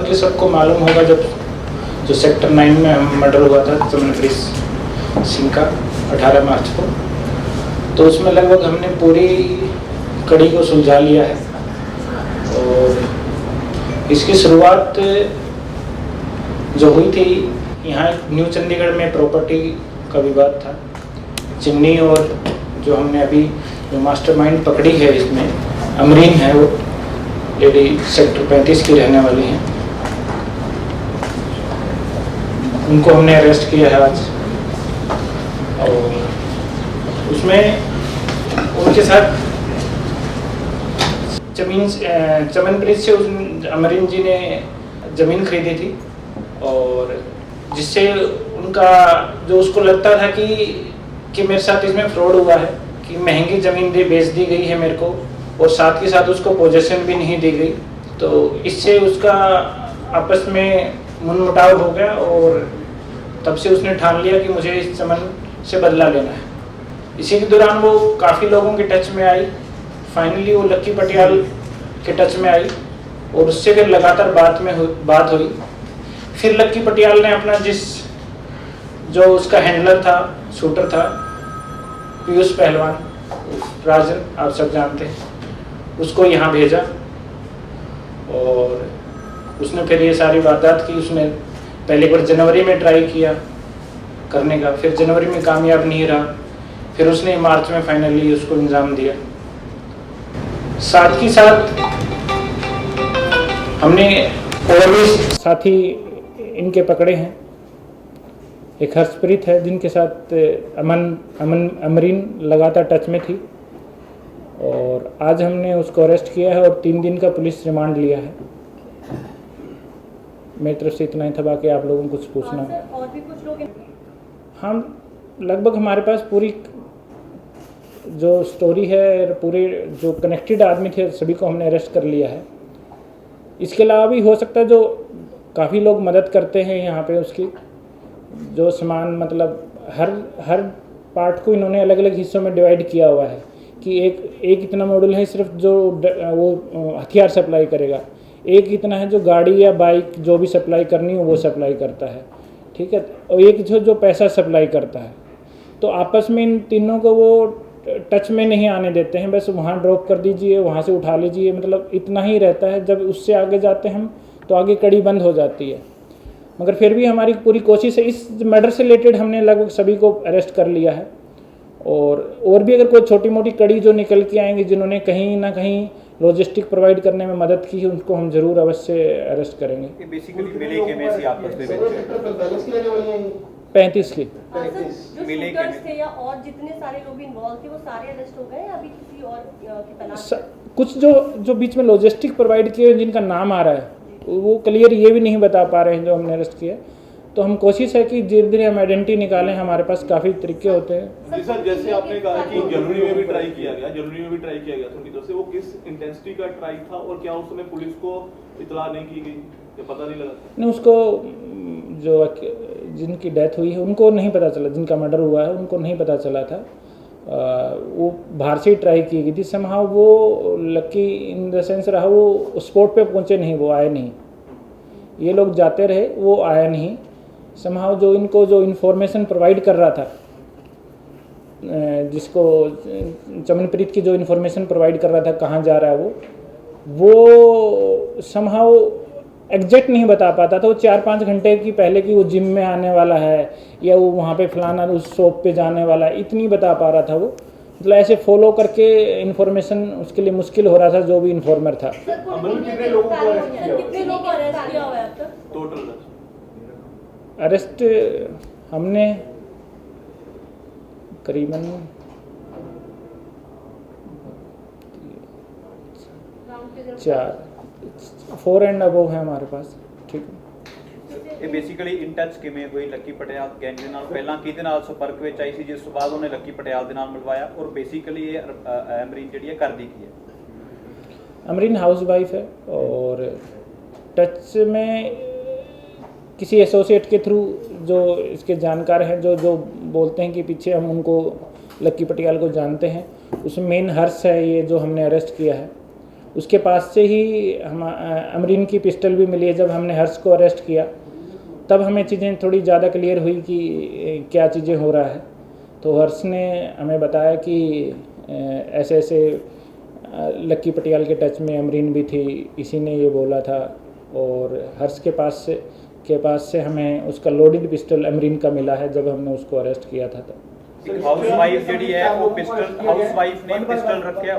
Approximately सबको मालूम होगा जब जो सेक्टर 9 में मर्डर हुआ था चमनप्रीत सिंह का 18 मार्च को, तो उसमें लगभग हमने पूरी कड़ी को सुलझा लिया है। और इसकी शुरुआत जो हुई थी, यहाँ न्यू चंडीगढ़ में प्रॉपर्टी का विवाद था। चिमनी और जो हमने अभी जो मास्टरमाइंड पकड़ी है इसमें, अमरीन है, वो लेडी सेक्टर 35 की रहने वाली हैं, उनको हमने अरेस्ट किया है आज। और उसमें उनके साथ चमनप्रीत से अमरीन जी ने ज़मीन खरीदी थी, और जिससे उनका जो उसको लगता था कि मेरे साथ इसमें फ्रॉड हुआ है, कि महंगी ज़मीन बेच दी गई है मेरे को, और साथ के साथ उसको पोजीशन भी नहीं दी गई। तो इससे उसका आपस में मनमुटाव हो गया, और तब से उसने ठान लिया कि मुझे इस चमन से बदला लेना है। इसी के दौरान वो काफ़ी लोगों के टच में आई। फाइनली वो लक्की पटियाल के टच में आई, और उससे फिर लगातार बात हुई। फिर लक्की पटियाल ने अपना जो उसका हैंडलर था, शूटर था, पीयूष पहलवान, राजन, आप सब जानते हैं, उसको यहाँ भेजा। और उसने फिर ये सारी वारदात की। उसने पहले बार जनवरी में ट्राई किया करने का, फिर जनवरी में कामयाब नहीं रहा, फिर उसने मार्च में फाइनली उसको इंजाम दिया। साथ ही साथ हमने और भी साथी इनके पकड़े हैं। एक हर्षप्रीत है, जिनके साथ अमरीन लगातार टच में थी, और आज हमने उसको अरेस्ट किया है और 3 दिन का पुलिस रिमांड लिया है। मेरी तरफ से इतना ही था, बाकी आप लोगों को कुछ पूछना है? और भी कुछ लोग हम लगभग हमारे पास पूरी जो स्टोरी है, पूरे जो कनेक्टेड आदमी थे सभी को हमने अरेस्ट कर लिया है। इसके अलावा भी हो सकता है जो काफ़ी लोग मदद करते हैं यहाँ पे, उसकी जो सामान, मतलब हर पार्ट को इन्होंने अलग अलग हिस्सों में डिवाइड किया हुआ है, कि एक इतना मॉडल है सिर्फ जो वो हथियार सप्लाई करेगा, एक इतना है जो गाड़ी या बाइक जो भी सप्लाई करनी हो वो सप्लाई करता है, ठीक है, और एक जो पैसा सप्लाई करता है। तो आपस में इन तीनों को वो टच में नहीं आने देते हैं, बस वहाँ ड्रॉप कर दीजिए, वहाँ से उठा लीजिए, मतलब इतना ही रहता है। जब उससे आगे जाते हैं हम तो आगे कड़ी बंद हो जाती है। मगर फिर भी हमारी पूरी कोशिश है। इस मर्डर से रिलेटेड हमने लगभग सभी को अरेस्ट कर लिया है, और भी अगर कोई छोटी मोटी कड़ी जो निकल के आएंगे, जिन्होंने कहीं ना कहीं लॉजिस्टिक प्रोवाइड करने में मदद की, उनको हम जरूर अवश्य अरेस्ट करेंगे। बेसिकली मिले के में से आपस में 35 की जो शूटर्स थे या और जितने सारे लोग इन्वॉल्व थे वो सारे अरेस्ट हो गए, अभी किसी और की तलाश? कुछ जो बीच में लॉजिस्टिक प्रोवाइड किए जिनका नाम आ रहा है वो क्लियर ये भी नहीं बता पा रहे हैं जो हमने अरेस्ट किया। तो हम कोशिश है कि धीरे धीरे हम आइडेंटिटी निकालें। हमारे पास काफ़ी तरीके होते हैं। जी सर, जैसे आपने कहा कि जनवरी में भी ट्राई किया गया था उनकी तरफ से, वो किस इंटेंसिटी का ट्राई था, और क्या उस समय पुलिस को इतला नहीं की गई, या पता नहीं लगा? नहीं, उसको जो जिनकी डेथ हुई है उनको नहीं पता चला, जिनका मर्डर हुआ है उनको नहीं पता चला था। वो बाहर से ही ट्राई की गई थी। समहाउ वो लकी इन द सेंस रहा, वो स्पॉट पे पहुंचे नहीं, वो आए नहीं। ये लोग जाते रहे, वो आया नहीं। समहाउ जो इनको जो इन्फॉर्मेशन प्रोवाइड कर रहा था, जिसको चमनप्रीत की जो इन्फॉर्मेशन प्रोवाइड कर रहा था कहाँ जा रहा है वो समहाउ एग्जैक्ट नहीं बता पाता था। वो 4-5 घंटे की पहले कि वो जिम में आने वाला है या वो वहाँ पे फलाना उस शॉप पे जाने वाला है, इतनी बता पा रहा था वो। मतलब ऐसे फॉलो करके इन्फॉर्मेशन उसके लिए मुश्किल हो रहा था जो भी इन्फॉर्मर था। कितने लोगों को अरेस्ट किया हुआ है अब तक टोटल? अरेस्ट हमने करीबन 4 एंड अबव है हमारे पास, ठीक है। ਇਹ ਬੇਸਿਕਲੀ ਇਨ ਟੱਚ ਕਿਵੇਂ ਹੋਈ ਲੱਕੀ ਪਟਿਆਲ ਗੈਂਗ ਦੇ ਨਾਲ? ਪਹਿਲਾਂ ਕਿਹਦੇ ਨਾਲ ਸੰਪਰਕ ਵਿੱਚ ਆਈ ਸੀ, ਜਿਸ ਤੋਂ ਬਾਅਦ ਉਹਨੇ ਲੱਕੀ ਪਟਿਆਲ ਦੇ ਨਾਲ ਮਿਲਵਾਇਆ, ਔਰ ਬੇਸਿਕਲੀ ਇਹ ਅਮਰੀਨ ਜਿਹੜੀ ਹੈ ਕਰਦੀ ਕੀ ਹੈ? अमरीन हाउस वाइफ है, और टच में किसी एसोसिएट के थ्रू जो इसके जानकार हैं, जो बोलते हैं कि पीछे हम उनको लक्की पटियाल को जानते हैं, उसमें मेन हर्ष है ये जो हमने अरेस्ट किया है। उसके पास से ही हम अमरीन की पिस्टल भी मिली है। जब हमने हर्ष को अरेस्ट किया तब हमें चीज़ें थोड़ी ज़्यादा क्लियर हुई कि क्या चीज़ें हो रहा है। तो हर्ष ने हमें बताया कि ऐसे ऐसे लक्की पटियाल के टच में अमरीन भी थी, इसी ने ये बोला था। और हर्ष के पास से हमें उसका लोडेड पिस्टल अमरीन का मिला है जब हमने उसको अरेस्ट किया था। तब हाउस वाइफ जी है वो पिस्टल हाउस वाइफ ने पिस्टल रखे